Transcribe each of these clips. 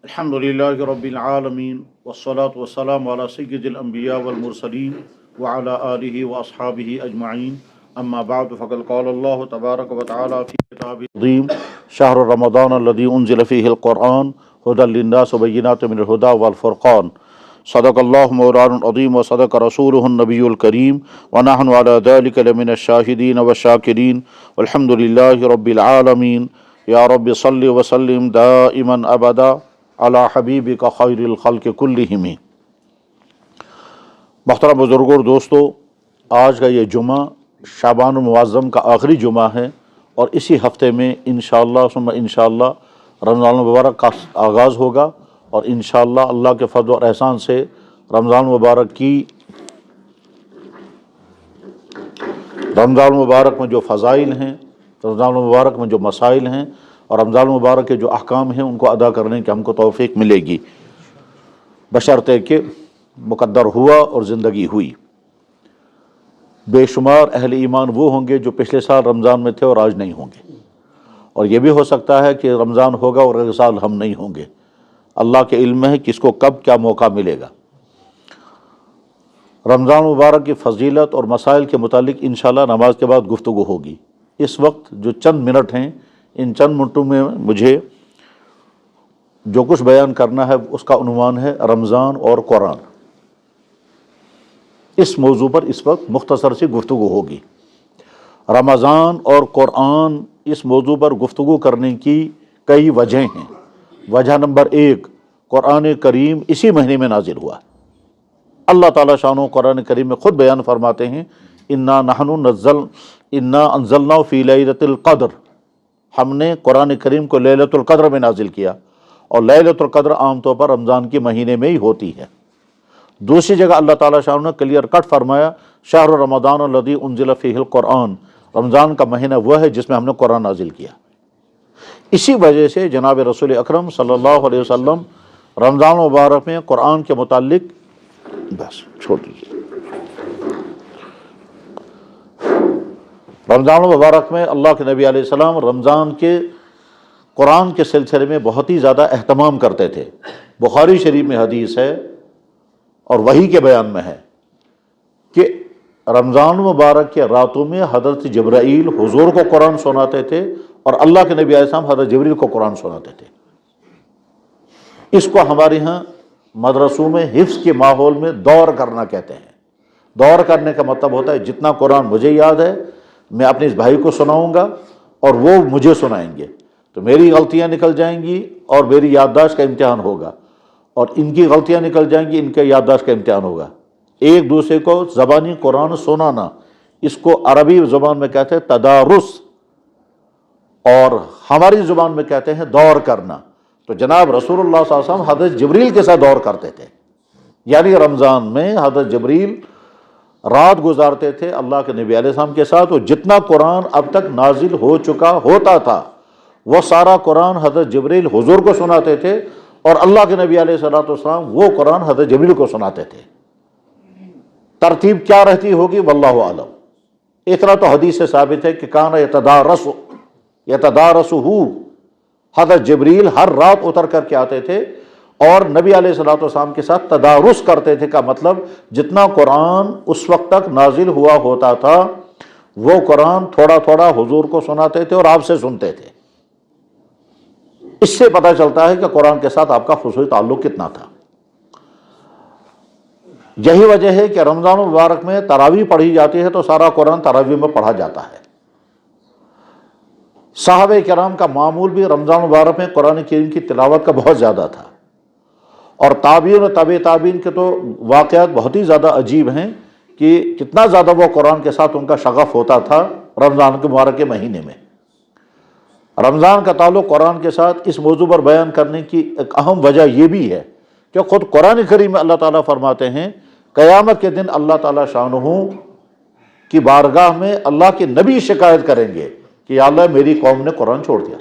الحمدللہ رب العالمین والصلاة والسلام علی سید الانبیاء والمرسلین وعلی آلہ واصحابہ اجمعین اما بعد فقد قال اللہ تبارک وتعالی فی کتابہ العظیم شہر رمضان الذی انزل فیہ القرآن ھدی للناس وبینات من الھدی والفرقان صدق اللہ مولانا العظیم وصدق رسولہ النبی الکریم ونحن علی ذلک لمن الشاہدین والشاکرین والحمدللہ رب العالمین یا رب صلی وسلم دائما ابدا علی حبیبک خیر الخلق کلہم۔ محترم بزرگوں اور دوستو، آج کا یہ جمعہ شعبان المعظم کا آخری جمعہ ہے اور اسی ہفتے میں انشاءاللہ ثم انشاءاللہ رمضان المبارک کا آغاز ہوگا، اور انشاءاللہ اللہ کے فضل اور احسان سے رمضان المبارک میں جو فضائل ہیں، رمضان المبارک میں جو مسائل ہیں اور رمضان المبارک کے جو احکام ہیں ان کو ادا کرنے کی ہم کو توفیق ملے گی، بشرطے کہ مقدر ہوا اور زندگی ہوئی۔ بے شمار اہل ایمان وہ ہوں گے جو پچھلے سال رمضان میں تھے اور آج نہیں ہوں گے، اور یہ بھی ہو سکتا ہے کہ رمضان ہوگا اور اگلے سال ہم نہیں ہوں گے۔ اللہ کے علم ہے کس کو کب کیا موقع ملے گا۔ رمضان مبارک کی فضیلت اور مسائل کے متعلق انشاءاللہ نماز کے بعد گفتگو ہوگی۔ اس وقت جو چند منٹ ہیں، ان چند منٹوں میں مجھے جو کچھ بیان کرنا ہے اس کا عنوان ہے رمضان اور قرآن۔ اس موضوع پر اس وقت مختصر سی گفتگو ہوگی۔ رمضان اور قرآن، اس موضوع پر گفتگو کرنے کی کئی وجہیں ہیں۔ وجہ نمبر 1، قرآن کریم اسی مہینے میں نازل ہوا۔ اللہ تعالیٰ شانہ قرآن کریم میں خود بیان فرماتے ہیں انا انزلنا فی لیلۃ القدر، ہم نے قرآن کریم کو لیلۃ القدر میں نازل کیا، اور لیلۃ القدر عام طور پر رمضان کے مہینے میں ہی ہوتی ہے۔ دوسری جگہ اللہ تعالیٰ شاہ نے کلیئر کٹ فرمایا شہر رمضان الذی انزل فیہ القرآن، رمضان کا مہینہ وہ ہے جس میں ہم نے قرآن نازل کیا۔ اسی وجہ سے جناب رسول اکرم صلی اللہ علیہ وسلم رمضان مبارک میں قرآن کے متعلق بس چھوڑ دیجیے، رمضان مبارک میں اللہ کے نبی علیہ السلام رمضان کے قرآن کے سلسلے میں بہت ہی زیادہ اہتمام کرتے تھے۔ بخاری شریف میں حدیث ہے اور وحی کے بیان میں ہے کہ رمضان مبارک کے راتوں میں حضرت جبرائیل حضور کو قرآن سناتے تھے اور اللہ کے نبی علیہ السلام حضرت جبریل کو قرآن سناتے تھے۔ اس کو ہمارے ہاں مدرسوں میں حفظ کے ماحول میں دور کرنا کہتے ہیں۔ دور کرنے کا مطلب ہوتا ہے جتنا قرآن مجھے یاد ہے میں اپنے اس بھائی کو سناؤں گا اور وہ مجھے سنائیں گے، تو میری غلطیاں نکل جائیں گی اور میری یادداشت کا امتحان ہوگا، اور ان کی غلطیاں نکل جائیں گی، ان کے یادداشت کا امتحان ہوگا۔ ایک دوسرے کو زبانی قرآن سنانا، اس کو عربی زبان میں کہتے ہیں تدارس، اور ہماری زبان میں کہتے ہیں دور کرنا۔ تو جناب رسول اللہ صلی اللہ علیہ وسلم حضرت جبریل کے ساتھ دور کرتے تھے، یعنی رمضان میں حضرت جبریل رات گزارتے تھے اللہ کے نبی علیہ السلام کے ساتھ، اور جتنا قرآن اب تک نازل ہو چکا ہوتا تھا وہ سارا قرآن حضرت جبریل حضور کو سناتے تھے، اور اللہ کے نبی علیہ السلام وہ قرآن حضرت جبریل کو سناتے تھے۔ ترتیب کیا رہتی ہوگی واللہ اعلم۔ اتنا تو حدیث سے ثابت ہے کہ کان یتدارسہ، حضرت جبریل ہر رات اتر کر کے آتے تھے اور نبی علیہ السلام کے ساتھ تدارس کرتے تھے، کا مطلب جتنا قرآن اس وقت تک نازل ہوا ہوتا تھا وہ قرآن تھوڑا تھوڑا حضور کو سناتے تھے اور آپ سے سنتے تھے۔ اس سے پتہ چلتا ہے کہ قرآن کے ساتھ آپ کا خصوصی تعلق کتنا تھا۔ یہی وجہ ہے کہ رمضان مبارک میں تراویح پڑھی جاتی ہے تو سارا قرآن تراویح میں پڑھا جاتا ہے۔ صحابہ کرام کا معمول بھی رمضان مبارک میں قرآن کریم کی تلاوت کا بہت زیادہ تھا، اور تابعین و تابع تابعین کے تو واقعات بہت ہی زیادہ عجیب ہیں کہ کتنا زیادہ وہ قرآن کے ساتھ ان کا شغف ہوتا تھا رمضان کے مبارک کے مہینے میں۔ رمضان کا تعلق قرآن کے ساتھ اس موضوع پر بیان کرنے کی ایک اہم وجہ یہ بھی ہے کہ خود قرآن کریم میں اللہ تعالیٰ فرماتے ہیں قیامت کے دن اللہ تعالیٰ شانہ کی بارگاہ میں اللہ کے نبی شکایت کریں گے کہ یا اللہ میری قوم نے قرآن چھوڑ دیا۔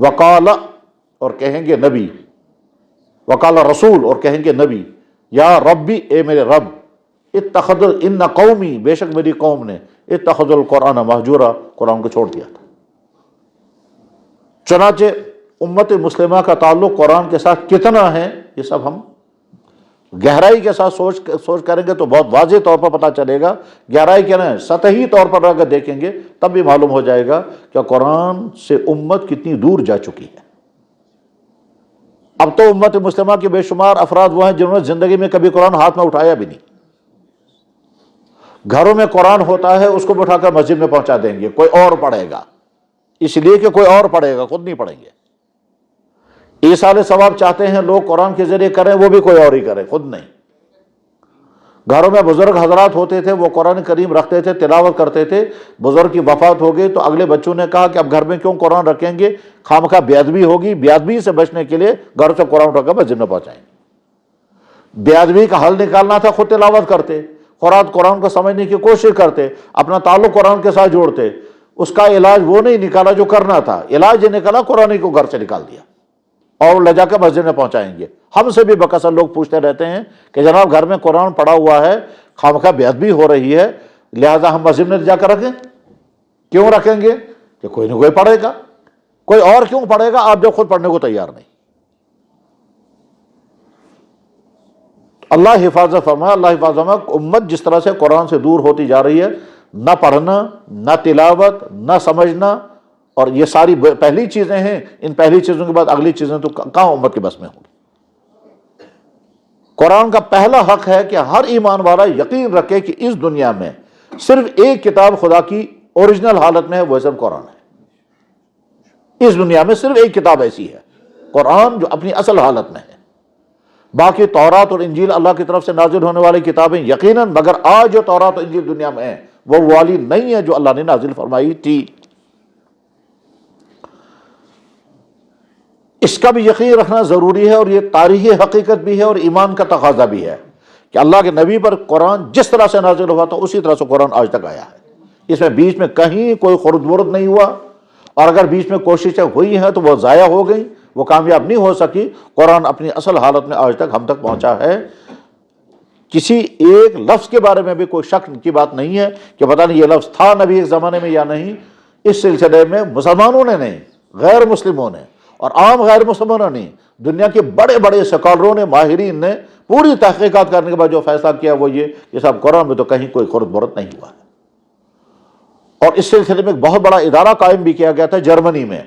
وقال، اور کہیں گے نبی، وقال رسول، اور کہیں گے نبی، یا ربی، اے میرے رب، اتخذ ان قومی، بے شک میری قوم نے اتخذ القرآن مہجورا، قرآن کو چھوڑ دیا تھا۔ چنانچہ امت مسلمہ کا تعلق قرآن کے ساتھ کتنا ہے، یہ سب ہم گہرائی کے ساتھ سوچ کریں گے تو بہت واضح طور پر پتہ چلے گا۔ گہرائی کیا نہیں، سطحی طور پر اگر دیکھیں گے تب بھی معلوم ہو جائے گا کہ قرآن سے امت کتنی دور جا چکی ہے۔ اب تو امت مسلمہ کے بے شمار افراد وہ ہیں جنہوں نے زندگی میں کبھی قرآن ہاتھ میں اٹھایا بھی نہیں۔ گھروں میں قرآن ہوتا ہے، اس کو بٹھا کر مسجد میں پہنچا دیں گے، کوئی اور پڑھے گا، اس لیے کہ کوئی اور پڑھے گا، خود نہیں پڑھیں گے۔ ایصال ثواب چاہتے ہیں لوگ قرآن کے ذریعے کریں، وہ بھی کوئی اور ہی کرے، خود نہیں۔ گھروں میں بزرگ حضرات ہوتے تھے، وہ قرآن کریم رکھتے تھے، تلاوت کرتے تھے، بزرگ کی وفات ہو گئی تو اگلے بچوں نے کہا کہ اب گھر میں کیوں قرآن رکھیں گے، خامخواہ بے ادبی ہوگی، بے ادبی سے بچنے کے لیے گھر سے قرآن اٹھا کر مسجد میں پہنچائیں گے۔ بے ادبی کا حل نکالنا تھا، خود تلاوت کرتے، قرآن کو سمجھنے کی کوشش کرتے، اپنا تعلق قرآن کے ساتھ جوڑتے۔ اس کا علاج وہ نہیں نکالا جو کرنا تھا، علاج یہ نکالا قرآن کو گھر سے نکال دیا اور لے جا کر مسجد میں پہنچائیں گے۔ ہم سے بھی بکثر لوگ پوچھتے رہتے ہیں کہ جناب گھر میں قرآن پڑھا ہوا ہے، خامخواہ بے ادبی ہو رہی ہے، لہذا ہم مسجد میں جا کر رکھیں؟ کیوں رکھیں گے کہ کوئی نہ کوئی پڑھے گا، کوئی اور کیوں پڑھے گا آپ جب خود پڑھنے کو تیار نہیں۔ اللہ حفاظت فرمائے، اللہ حفاظت فرمائے۔ امت جس طرح سے قرآن سے دور ہوتی جا رہی ہے، نہ پڑھنا، نہ تلاوت، نہ سمجھنا، اور یہ ساری پہلی چیزیں ہیں، ان پہلی چیزوں کے بعد اگلی چیزیں تو کہاں امت کے بس میں ہوں گی۔ قرآن کا پہلا حق ہے کہ ہر ایمان والا یقین رکھے کہ اس دنیا میں صرف ایک کتاب خدا کی اوریجنل حالت میں ہے، وہ صرف قرآن ہے۔ اس دنیا میں صرف ایک کتاب ایسی ہے، قرآن، جو اپنی اصل حالت میں ہے۔ باقی تورات اور انجیل اللہ کی طرف سے نازل ہونے والی کتابیں یقیناً، مگر آج جو تورات اور انجیل دنیا میں ہیں وہ والی نہیں ہے جو اللہ نے نازل فرمائی تھی۔ اس کا بھی یقین رکھنا ضروری ہے، اور یہ تاریخی حقیقت بھی ہے اور ایمان کا تقاضا بھی ہے کہ اللہ کے نبی پر قرآن جس طرح سے نازل ہوا تھا اسی طرح سے قرآن آج تک آیا ہے۔ اس میں بیچ میں کہیں کوئی خرد برد نہیں ہوا، اور اگر بیچ میں کوششیں ہوئی ہیں تو وہ ضائع ہو گئیں، وہ کامیاب نہیں ہو سکی۔ قرآن اپنی اصل حالت میں آج تک ہم تک پہنچا ہے۔ کسی ایک لفظ کے بارے میں بھی کوئی شک کی بات نہیں ہے کہ پتہ نہیں یہ لفظ تھا نبی کے زمانے میں یا نہیں۔ اس سلسلے میں مسلمانوں نے نہیں، غیر مسلموں نے اور عام غیر مسلموں نے نہیں، دنیا کے بڑے بڑے اسکالروں نے، ماہرین نے پوری تحقیقات کرنے کے بعد جو فیصلہ کیا وہ یہ سب قرآن میں تو کہیں کوئی خرد برد نہیں ہوا ہے۔ اور اس سلسلے میں ایک بہت بڑا ادارہ قائم بھی کیا گیا تھا جرمنی میں،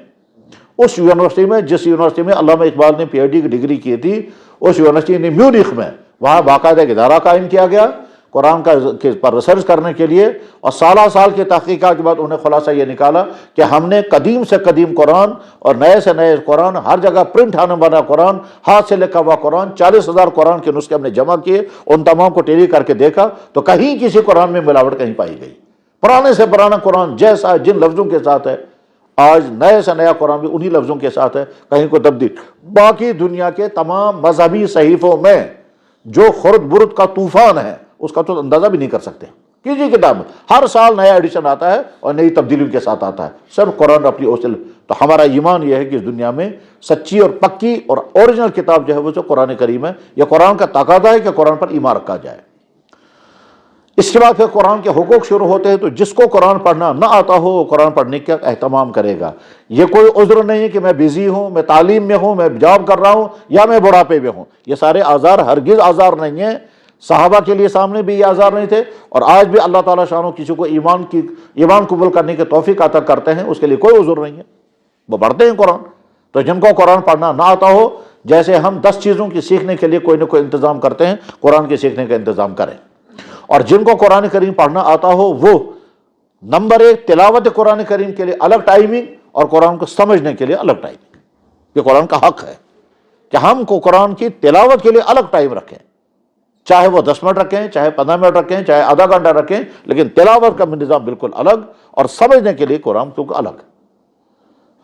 اس یونیورسٹی میں جس یونیورسٹی میں علامہ اقبال نے پی ایچ ڈی کی ڈگری کی تھی، اس یونیورسٹی نے میونخ میں، وہاں باقاعدہ ایک ادارہ قائم کیا گیا قرآن پر ریسرچ کرنے کے لیے، اور سالہ سال کی تحقیقات کے بعد انہیں خلاصہ یہ نکالا کہ ہم نے قدیم سے قدیم قرآن اور نئے سے نئے قرآن، ہر جگہ پرنٹ ہونے والا قرآن، ہاتھ سے لکھا ہوا قرآن، 40,000 قرآن کے نسخے ہم نے جمع کیے، ان تمام کو ٹیلی کر کے دیکھا تو کہیں کسی قرآن میں ملاوٹ کہیں پائی گئی۔ پرانے سے پرانا قرآن جیسا جن لفظوں کے ساتھ ہے، آج نئے سے نیا قرآن بھی انہی لفظوں کے ساتھ ہے، کہیں کوئی تبدیل۔ باقی دنیا کے تمام مذہبی صحیفوں میں جو خرد برد کا طوفان ہے اس کا تو اندازہ بھی نہیں کر سکتے۔ کسی کتاب میں ہر سال نیا ایڈیشن آتا ہے اور نئی تبدیلیوں کے ساتھ آتا ہے، صرف قرآن اپنی اوصل۔ تو ہمارا ایمان یہ ہے کہ اس دنیا میں سچی اور پکی اور اوریجنل کتاب جو ہے وہ جو قرآن کریم ہے، یہ قرآن کا تقاضا ہے کہ قرآن پر ایمان رکھا جائے۔ اس کے بعد پھر قرآن کے حقوق شروع ہوتے ہیں، تو جس کو قرآن پڑھنا نہ آتا ہو وہ قرآن پڑھنے کا اہتمام کرے گا۔ یہ کوئی عذر نہیں کہ میں بزی ہوں، میں تعلیم میں ہوں، میں جاب کر رہا ہوں، یا میں بڑھاپے میں ہوں۔ یہ سارے آزار ہرگز آزار نہیں ہیں۔ صحابہ کے لیے سامنے بھی یہ آزار نہیں تھے، اور آج بھی اللہ تعالیٰ شانہ کسی کو ایمان قبول کرنے کے توفیق عطا کرتے ہیں، اس کے لیے کوئی عذر نہیں ہے، وہ پڑھتے ہیں قرآن۔ تو جن کو قرآن پڑھنا نہ آتا ہو، جیسے ہم 10 چیزوں کی سیکھنے کے لیے کوئی نہ کوئی انتظام کرتے ہیں، قرآن کے سیکھنے کا انتظام کریں۔ اور جن کو قرآن کریم پڑھنا آتا ہو وہ نمبر 1 تلاوت قرآن کریم کے لیے الگ ٹائمنگ، اور قرآن کو سمجھنے کے لیے الگ ٹائمنگ۔ یہ قرآن کا حق ہے کہ ہم کو قرآن کی تلاوت کے لیے الگ ٹائم رکھیں، چاہے وہ 10 منٹ رکھیں، چاہے 15 منٹ رکھیں، چاہے آدھا گھنٹہ رکھیں، لیکن تلاوت کا نظام بالکل الگ، اور سمجھنے کے لیے قرآن کو الگ۔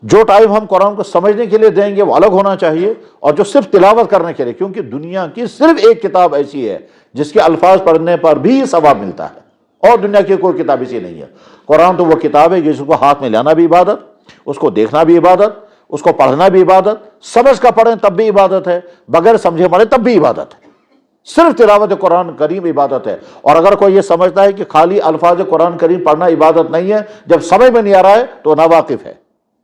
جو ٹائم ہم قرآن کو سمجھنے کے لیے دیں گے وہ الگ ہونا چاہیے، اور جو صرف تلاوت کرنے کے لیے، کیونکہ دنیا کی صرف ایک کتاب ایسی ہے جس کے الفاظ پڑھنے پر بھی ثواب ملتا ہے، اور دنیا کی کوئی کتاب ایسی نہیں ہے۔ قرآن تو وہ کتاب ہے جس کو ہاتھ میں لانا بھی عبادت، اس کو دیکھنا بھی عبادت، اس کو پڑھنا بھی عبادت، سمجھ کر پڑھیں تب بھی عبادت ہے، بغیر سمجھے پڑھیں تب بھی عبادت ہے۔ صرف تلاوت قرآن کریم عبادت ہے۔ اور اگر کوئی یہ سمجھتا ہے کہ خالی الفاظ قرآن کریم پڑھنا عبادت نہیں ہے، جب سمجھ میں نہیں آ رہا ہے تو ناواقف ہے،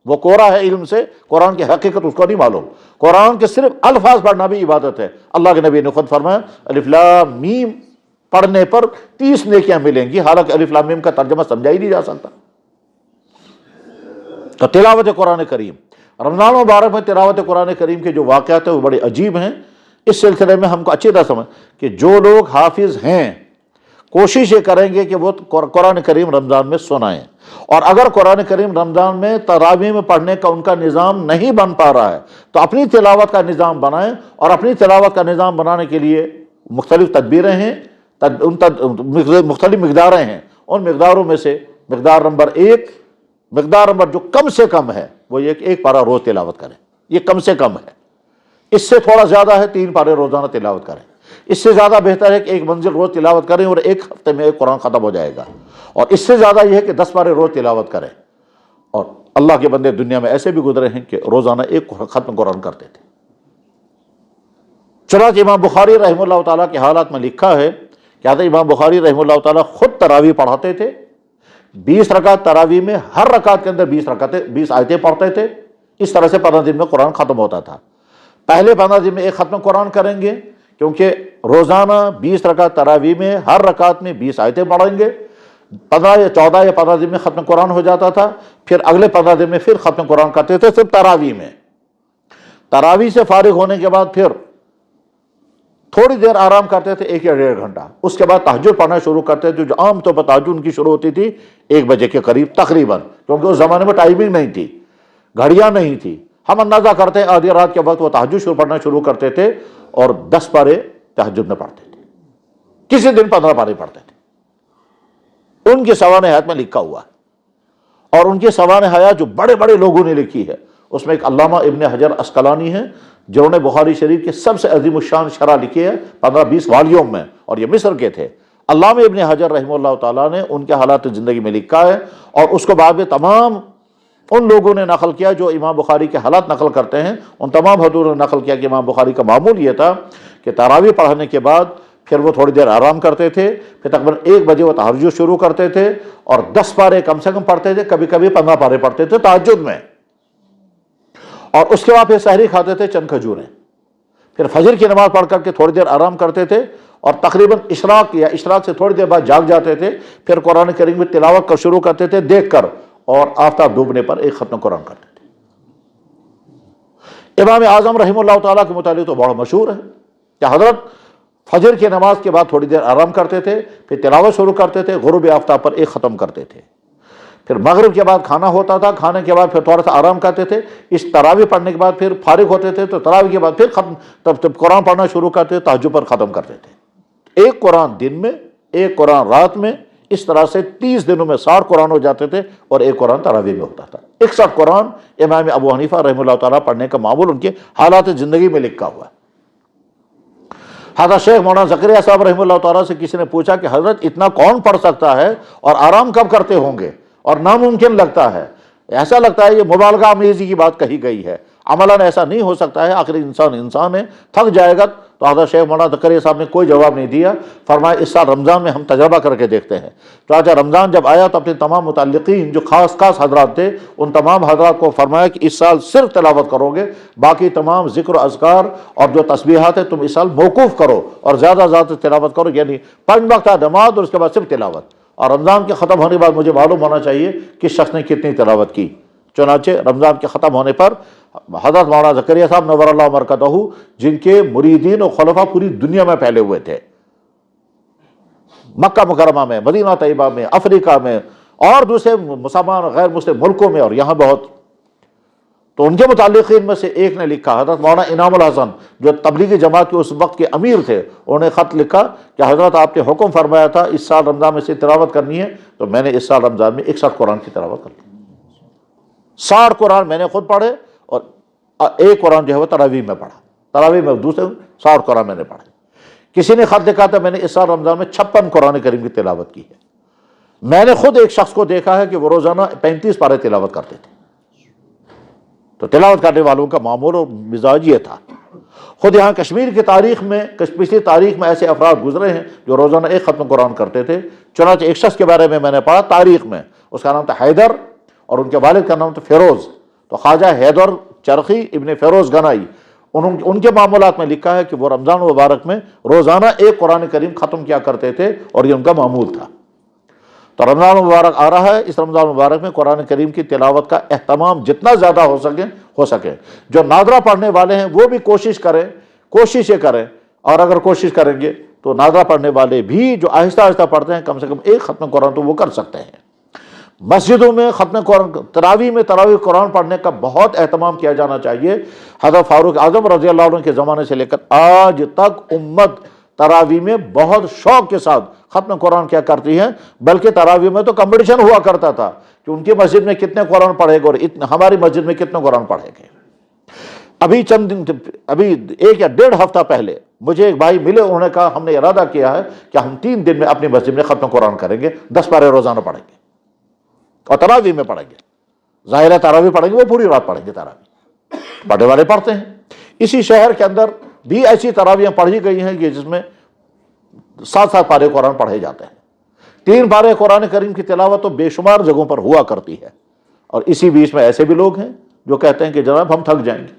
وہ کورا ہے علم سے، قرآن کی حقیقت اس کو نہیں معلوم۔ قرآن کے صرف الفاظ پڑھنا بھی عبادت ہے۔ اللہ کے نبی نے خود فرمایا الف لام میم پڑھنے پر 30 نیکیاں ملیں گی، حالانکہ الف لام میم کا ترجمہ سمجھا ہی نہیں جا سکتا۔ تو تلاوت قرآن کریم، رمضان مبارک میں تلاوت قرآن کریم کے جو واقعات ہیں وہ بڑے عجیب ہیں۔ اس سلسلے میں ہم کو اچھی طرح سمجھ کہ جو لوگ حافظ ہیں کوشش یہ کریں گے کہ وہ قرآن کریم رمضان میں سنائیں، اور اگر قرآن کریم رمضان میں تراویح میں پڑھنے کا ان کا نظام نہیں بن پا رہا ہے تو اپنی تلاوت کا نظام بنائیں، اور اپنی تلاوت کا نظام بنانے کے لیے مختلف تدبیریں ہیں، مختلف مقداریں ہیں۔ ان مقداروں میں سے مقدار نمبر 1، مقدار نمبر جو کم سے کم ہے وہ یہ کہ 1 پارہ روز تلاوت کریں، یہ کم سے کم ہے۔ اس سے تھوڑا زیادہ ہے 3 پارے روزانہ تلاوت کریں، اس سے زیادہ بہتر ہے کہ 1 منزل روز تلاوت کریں اور 1 ہفتے میں 1 قرآن ختم ہو جائے گا، اور اس سے زیادہ یہ ہے کہ 10 پارے روز تلاوت کریں۔ اور اللہ کے بندے دنیا میں ایسے بھی گزرے ہیں کہ روزانہ 1 ختم قرآن کرتے تھے۔ چنانچہ امام بخاری رحمہ اللہ تعالیٰ کے حالات میں لکھا ہے کہ حضرت امام بخاری رحمہ اللہ تعالیٰ خود تراویح پڑھاتے تھے، 20 رکعت تراویح میں ہر رکعت کے اندر 20 آیتیں پڑھتے تھے۔ اس طرح سے 15 دن میں قرآن ختم ہوتا تھا۔ پہلے 15 دن میں 1 ختم قرآن کریں گے، کیونکہ روزانہ 20 رکعت تراویح میں ہر رکعت میں 20 آیتیں پڑھیں گے۔ 15 یا 14 یا 15 دن میں ختم قرآن ہو جاتا تھا، پھر اگلے 15 دن میں پھر ختم قرآن کرتے تھے صرف تراویح میں۔ تراویح سے فارغ ہونے کے بعد پھر تھوڑی دیر آرام کرتے تھے، 1 یا 1.5 گھنٹہ۔ اس کے بعد تہجد پڑھنا شروع کرتے تھے، جو عام طور پر تہجد ان کی شروع ہوتی تھی 1 بجے کے قریب تقریباً، کیونکہ اس زمانے میں ٹائمنگ نہیں تھی، گھڑیاں نہیں تھی۔ ہم اندازہ کرتے ہیں آدھی رات کے وقت وہ تہجد پڑھنا شروع کرتے تھے اور 10 پارے تہجد میں پڑھتے تھے، کسی دن 15 پارے پڑھتے تھے۔ ان کی سوانح حیات میں لکھا ہوا ہے، اور ان کی سوانح حیات جو بڑے بڑے لوگوں نے لکھی ہے، اس میں ایک علامہ ابن حجر عسقلانی ہیں جنہوں نے بخاری شریف کے سب سے عظیم الشان شرح لکھی ہے 15-20 والیوم میں، اور یہ مصر کے تھے۔ علامہ ابن حجر رحمہ اللہ تعالیٰ نے ان کے حالات زندگی میں لکھا ہے، اور اس کو بعد میں تمام ان لوگوں نے نقل کیا جو امام بخاری کے حالات نقل کرتے ہیں، ان تمام حضوروں نے نقل کیا کہ امام بخاری کا معمول یہ تھا کہ تراویح پڑھنے کے بعد پھر وہ تھوڑی دیر آرام کرتے تھے، پھر تقریباً 1 بجے وہ تہجد شروع کرتے تھے، اور 10 پارے کم سے کم پڑھتے تھے، کبھی کبھی 15 پارے پڑھتے تھے تہجد میں، اور اس کے بعد پھر سحری کھاتے تھے چند کھجوریں، پھر فجر کی نماز پڑھ کر کے تھوڑی دیر آرام کرتے تھے، اور تقریباً اشراق یا اشراق سے تھوڑی دیر بعد جاگ جاتے تھے، پھر قرآن کریم میں تلاوت کر شروع کرتے تھے دیکھ کر، اور آفتاب ڈوبنے پر 1 ختم قرآن کرتے تھے۔ امام اعظم رحمہ اللہ تعالیٰ کے متعلق تو بہت مشہور ہے کہ حضرت فجر کی نماز کے بعد تھوڑی دیر آرام کرتے تھے، پھر تلاوت شروع کرتے تھے، غروب آفتاب پر 1 ختم کرتے تھے، پھر مغرب کے بعد کھانا ہوتا تھا، کھانے کے بعد پھر تھوڑا سا آرام کرتے تھے، اس تراویح پڑھنے کے بعد پھر فارغ ہوتے تھے، تو تراویح کے بعد پھر تب قرآن پڑھنا شروع کرتے، تہجد پر ختم کرتے تھے۔ 1 قرآن دن میں، 1 قرآن رات میں، اس طرح سے 30 دنوں میں 60 قرآن ہو جاتے تھے، اور 1 قرآن تراویح میں ہوتا تھا۔ 61 قرآن امام ابو حنیفہ رحمہ اللہ تعالیٰ پڑھنے کا معمول ان کے حالات زندگی میں لکھا ہوا ہے۔ حضرت شیخ مولانا زکریا صاحب رحمہ اللہ تعالیٰ سے کسی نے پوچھا کہ حضرت اتنا کون پڑھ سکتا ہے اور آرام کب کرتے ہوں گے، اور ناممکن لگتا ہے، ایسا لگتا ہے یہ مبالغہ آمیزی کی بات کہی گئی ہے، عملاً ایسا نہیں ہو سکتا ہے، آخر انسان ہے، تھک جائے گا۔ تو حضرت شیخ مولانا زکریا صاحب نے کوئی جواب نہیں دیا، فرمایا اس سال رمضان میں ہم تجربہ کر کے دیکھتے ہیں۔ تو رمضان جب آیا تو اپنے تمام متعلقین جو خاص حضرات تھے ان تمام حضرات کو فرمایا کہ اس سال صرف تلاوت کرو گے، باقی تمام ذکر و اذکار اور جو تسبیحات ہیں تم اس سال موقوف کرو، اور زیادہ زیادہ تلاوت کرو، یعنی 5 وقت نماز اور اس کے بعد صرف تلاوت۔ اور رمضان کے ختم ہونے کے بعد مجھے معلوم ہونا چاہیے کہ شخص نے کتنی تلاوت کی۔ چنانچہ رمضان کے ختم ہونے پر حضرت مولانا زکریا صاحب نور اللہ مرکزہ، جن کے مریدین و خلفاء پوری دنیا میں پھیلے ہوئے تھے، مکہ مکرمہ میں، مدینہ طیبہ میں، افریقہ میں، اور دوسرے مسلمان غیر مسلم ملکوں میں، اور یہاں بہت، تو ان کے متعلقین میں سے ایک نے لکھا، حضرت مولانا انعام الحسن جو تبلیغی جماعت کے اس وقت کے امیر تھے، انہوں نے خط لکھا کہ حضرت آپ نے حکم فرمایا تھا اس سال رمضان میں سے تلاوت کرنی ہے، تو میں نے اس سال رمضان میں 61 قرآن کی تلاوت کر لی۔ 60 قرآن میں نے خود پڑھے، اور 1 قرآن جو ہے وہ تراویح میں پڑھا، تراویح میں دوسرے 60 قرآن میں نے پڑھے۔ کسی نے خط لکھا تھا میں نے اس سال رمضان میں 56 قرآن کریم کی تلاوت کی ہے۔ میں نے خود ایک شخص کو دیکھا ہے کہ وہ روزانہ 35 پارے تلاوت کرتے تھے۔ تو تلاوت کرنے والوں کا معمول اور مزاج یہ تھا۔ خود یہاں کشمیر کی تاریخ میں، پچھلی تاریخ میں ایسے افراد گزرے ہیں جو روزانہ 1 ختم قرآن کرتے تھے۔ چنانچہ ایک شخص کے بارے میں نے پڑھا تاریخ میں، اس کا نام تھا حیدر، اور ان کے والد کا نام تھا فیروز۔ تو خواجہ حیدر چرخی ابن فیروز گنائی ان کے معمولات میں لکھا ہے کہ وہ رمضان مبارک میں روزانہ ایک قرآن کریم ختم کیا کرتے تھے اور یہ ان کا معمول تھا۔ تو رمضان مبارک آ رہا ہے، اس رمضان مبارک میں قرآن کریم کی تلاوت کا اہتمام جتنا زیادہ ہو سکے۔ جو نادرہ پڑھنے والے ہیں وہ بھی کوشش یہ کریں، اور اگر کوشش کریں گے تو نادرہ پڑھنے والے بھی جو آہستہ آہستہ پڑھتے ہیں کم سے کم ایک ختم قرآن تو وہ کر سکتے ہیں۔ مسجدوں میں ختم قرآن، تراویح قرآن پڑھنے کا بہت اہتمام کیا جانا چاہیے۔ حضرت فاروق اعظم رضی اللہ عنہ کے زمانے سے لے کر آج تک امت تراویح میں بہت شوق کے ساتھ ختم قرآن کیا کرتی ہے، بلکہ تراویح میں تو کمپٹیشن ہوا کرتا تھا کہ ان کی مسجد میں کتنے قرآن پڑھے گے اور ہماری مسجد میں کتنے قرآن پڑھے گے۔ ابھی ایک یا ڈیڑھ ہفتہ پہلے مجھے ایک بھائی ملے، انہوں نے کہا ہم نے ارادہ کیا ہے کہ ہم 3 دن میں اپنی مسجد میں ختم قرآن کریں گے، 10 پارے روزانہ پڑھیں گے اور تراویح میں پڑھیں گے۔ ظاہر ہے تراویح پڑھیں گے، وہ پوری رات پڑھیں گے، تراویح پڑھنے والے پڑھتے ہیں۔ اسی شہر کے اندر بھی ایسی تراویحیں پڑھی گئی ہیں کہ جس میں 7 پارے قرآن پڑھے جاتے ہیں۔ 3 پارے قرآن کریم کی تلاوت تو بے شمار جگہوں پر ہوا کرتی ہے، اور اسی بیچ میں ایسے بھی لوگ ہیں جو کہتے ہیں کہ جناب ہم تھک جائیں گے،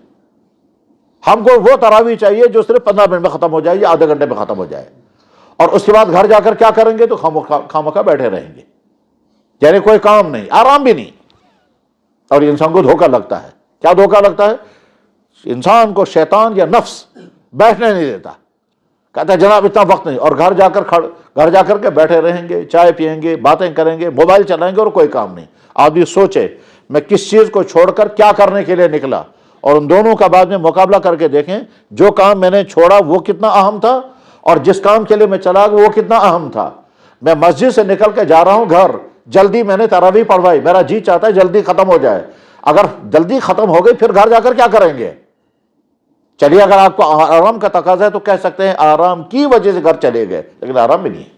ہم کو وہ تراویح چاہیے جو صرف 15 منٹ میں ختم ہو جائے یا آدھے گھنٹے میں ختم ہو جائے، اور اس کے بعد گھر جا کر کیا کریں گے تو خامخواہ بیٹھے رہیں گے، یعنی کوئی کام نہیں، آرام بھی نہیں۔ اور یہ انسان کو دھوکہ لگتا ہے۔ کیا دھوکہ لگتا ہے؟ انسان کو شیطان یا نفس بیٹھنے نہیں دیتا، کہتا ہے جناب اتنا وقت نہیں، اور گھر جا کر کے بیٹھے رہیں گے، چائے پیئیں گے، باتیں کریں گے، موبائل چلائیں گے، اور کوئی کام نہیں۔ آدمی سوچے میں کس چیز کو چھوڑ کر کیا کرنے کے لیے نکلا، اور ان دونوں کا بعد میں مقابلہ کر کے دیکھیں جو کام میں نے چھوڑا وہ کتنا اہم تھا، اور جس کام کے لیے میں چلا گیا وہ کتنا اہم تھا۔ میں مسجد سے نکل کے جا رہا ہوں گھر، جلدی میں نے تراویح پڑھوائی، میرا جی چاہتا ہے جلدی ختم ہو جائے، اگر جلدی ختم ہو گئی پھر گھر جا کر کیا کریں گے؟ چلیے اگر آپ کو آرام کا تقاضا ہے تو کہہ سکتے ہیں آرام کی وجہ سے گھر چلے گئے، لیکن آرام بھی نہیں ہے۔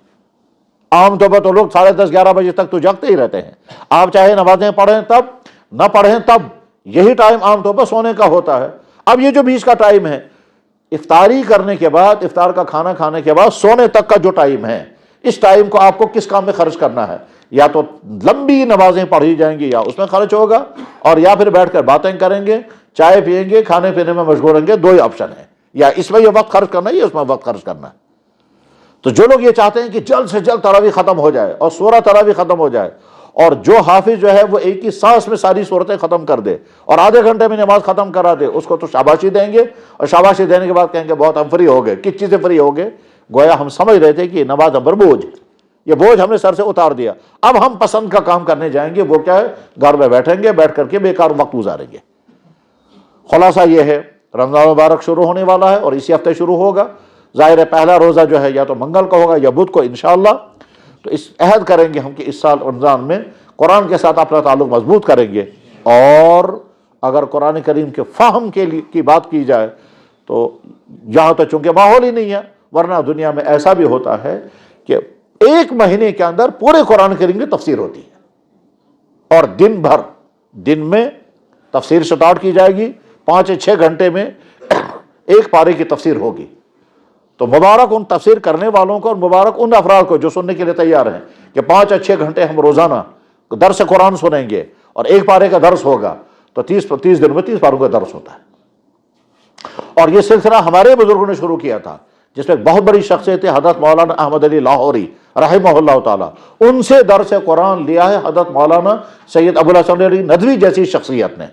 عام طور پر تو لوگ 10:30 11 بجے تک تو جگتے ہی رہتے ہیں، آپ چاہے نمازیں پڑھیں تب نہ پڑھیں تب، یہی ٹائم عام طور پر سونے کا ہوتا ہے۔ اب یہ جو بیچ کا ٹائم ہے، افطاری کرنے کے بعد، افطار کا کھانا کھانے کے بعد سونے تک کا جو ٹائم ہے، اس ٹائم کو آپ کو کس کام میں خرچ کرنا ہے؟ یا تو لمبی نمازیں پڑھی جائیں گی یا اس میں خرچ ہوگا، اور یا پھر بیٹھ کر باتیں کریں گے، چائے پیئیں گے، کھانے پینے میں مشغول رہیں گے۔ 2 ہی آپشن ہیں، یا اس میں یہ وقت خرچ کرنا ہے یا اس میں وقت خرچ کرنا ہے۔ تو جو لوگ یہ چاہتے ہیں کہ جلد سے جلد تراویح ختم ہو جائے اور سورہ تراویح ختم ہو جائے، اور جو حافظ جو ہے وہ ایک ہی سانس میں ساری صورتیں ختم کر دے اور آدھے گھنٹے میں نماز ختم کرا دے، اس کو تو شاباشی دیں گے، اور شاباشی دینے کے بعد کہیں گے بہت ہم فری ہو گئے۔ کس چیز سے فری ہو گئے؟ گویا ہم سمجھ رہے تھے کہ یہ نماز ہم پر بوجھ ہے، یہ بوجھ ہم نے سر سے اتار دیا، اب ہم پسند کا کام کرنے جائیں گے۔ وہ کیا ہے؟ گھر میں بیٹھیں گے، بیٹھ کر کے بیکار وقت گزاریں گے۔ خلاصہ یہ ہے، رمضان مبارک شروع ہونے والا ہے اور اسی ہفتے شروع ہوگا۔ ظاہر ہے پہلا روزہ جو ہے یا تو منگل کو ہوگا یا بدھ کو انشاءاللہ۔ تو اس عہد کریں گے ہم کہ اس سال رمضان میں قرآن کے ساتھ اپنا تعلق مضبوط کریں گے، اور اگر قرآن کریم کے فہم کی بات کی جائے تو یہاں تو چونکہ ماحول ہی نہیں ہے، ورنہ دنیا میں ایسا بھی ہوتا ہے کہ 1 مہینے کے اندر پورے قرآن کریم کی تفسیر ہوتی ہے، اور دن میں تفسیر سٹارٹ کی جائے گی، 5 یا 6 گھنٹے میں ایک پارے کی تفسیر ہوگی۔ تو مبارک ان تفسیر کرنے والوں کو، اور مبارک ان افراد کو جو سننے کے لیے تیار ہیں کہ 5 یا 6 گھنٹے ہم روزانہ درس قرآن سنیں گے اور ایک پارے کا درس ہوگا، تو 30 دن میں 30 پاروں کا درس ہوتا ہے۔ اور یہ سلسلہ ہمارے بزرگوں نے شروع کیا تھا، جس میں بہت بڑی شخصیت ہے حضرت مولانا احمد علی لاہوری رحمہ اللہ تعالیٰ، ان سے درس قرآن لیا ہے حضرت مولانا سید ابوالحسن علی ندوی جیسی شخصیت نے،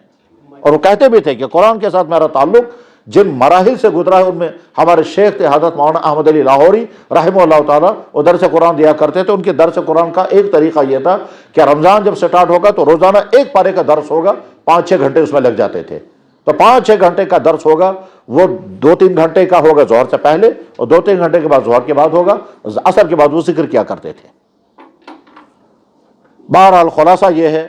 اور وہ کہتے بھی تھے کہ قرآن کے ساتھ میرا تعلق جن مراحل سے گزرا ہے ان میں ہمارے شیخ تھے حضرت مولانا احمد علی لاہوری رحمہ اللہ تعالیٰ، وہ درس قرآن دیا کرتے تھے۔ ان کے درس قرآن کا ایک طریقہ یہ تھا کہ رمضان جب سٹارٹ ہوگا تو روزانہ ایک پارے کا درس ہوگا، 5-6 گھنٹے اس میں لگ جاتے تھے۔ تو 5-6 گھنٹے کا درس ہوگا، وہ 2-3 گھنٹے کا ہوگا ظہر سے پہلے، اور 2-3 گھنٹے کے بعد ظہر کے بعد ہوگا، عصر کے بعد وہ ذکر کیا کرتے تھے۔ بہرحال خلاصہ یہ ہے،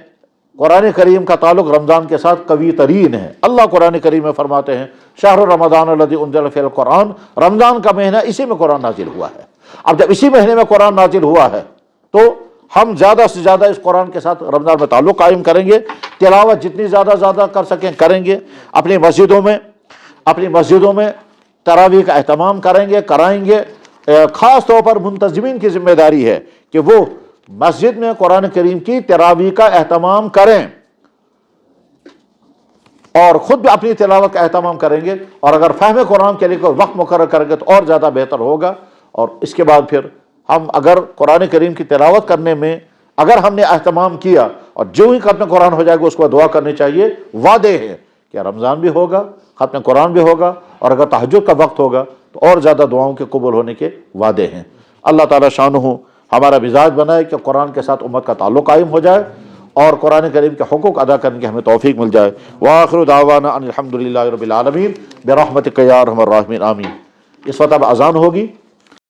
قرآن کریم کا تعلق رمضان کے ساتھ قوی ترین ہے۔ اللہ قرآن کریم میں فرماتے ہیں شہر رمضان الذی انزل فیہ القرآن، رمضان کا مہینہ اسی میں قرآن نازل ہوا ہے۔ اب جب اسی مہینے میں قرآن نازل ہوا ہے تو ہم زیادہ سے زیادہ اس قرآن کے ساتھ رمضان میں تعلق قائم کریں گے، تلاوت جتنی زیادہ کر سکیں کریں گے، اپنی مسجدوں میں تراویح کا اہتمام کرائیں گے۔ خاص طور پر منتظمین کی ذمہ داری ہے کہ وہ مسجد میں قرآن کریم کی تراویح کا اہتمام کریں۔ اور خود بھی اپنی تلاوت کا اہتمام کریں گے، اور اگر فہم قرآن کے لیے کوئی وقت مقرر کریں گے تو اور زیادہ بہتر ہوگا۔ اور اس کے بعد پھر ہم اگر قرآن کریم کی تلاوت کرنے میں اگر ہم نے اہتمام کیا، اور جو ہی ختم قرآن ہو جائے گا اس کو دعا کرنی چاہیے۔ وعدے ہیں کہ رمضان بھی ہوگا، ختم قرآن بھی ہوگا، اور اگر تہجد کا وقت ہوگا تو اور زیادہ دعاؤں کے قبول ہونے کے وعدے ہیں۔ اللہ تعالیٰ شانہ ہمارا مزاج بنائے کہ قرآن کے ساتھ امت کا تعلق قائم ہو جائے، اور قرآن کریم کے حقوق ادا کرنے کی ہمیں توفیق مل جائے۔ وآخر دعوانا ان الحمد للہ رب العالمین برحمتک یا ارحم الراحمین، آمین۔ اس وقت اب اذان ہوگی۔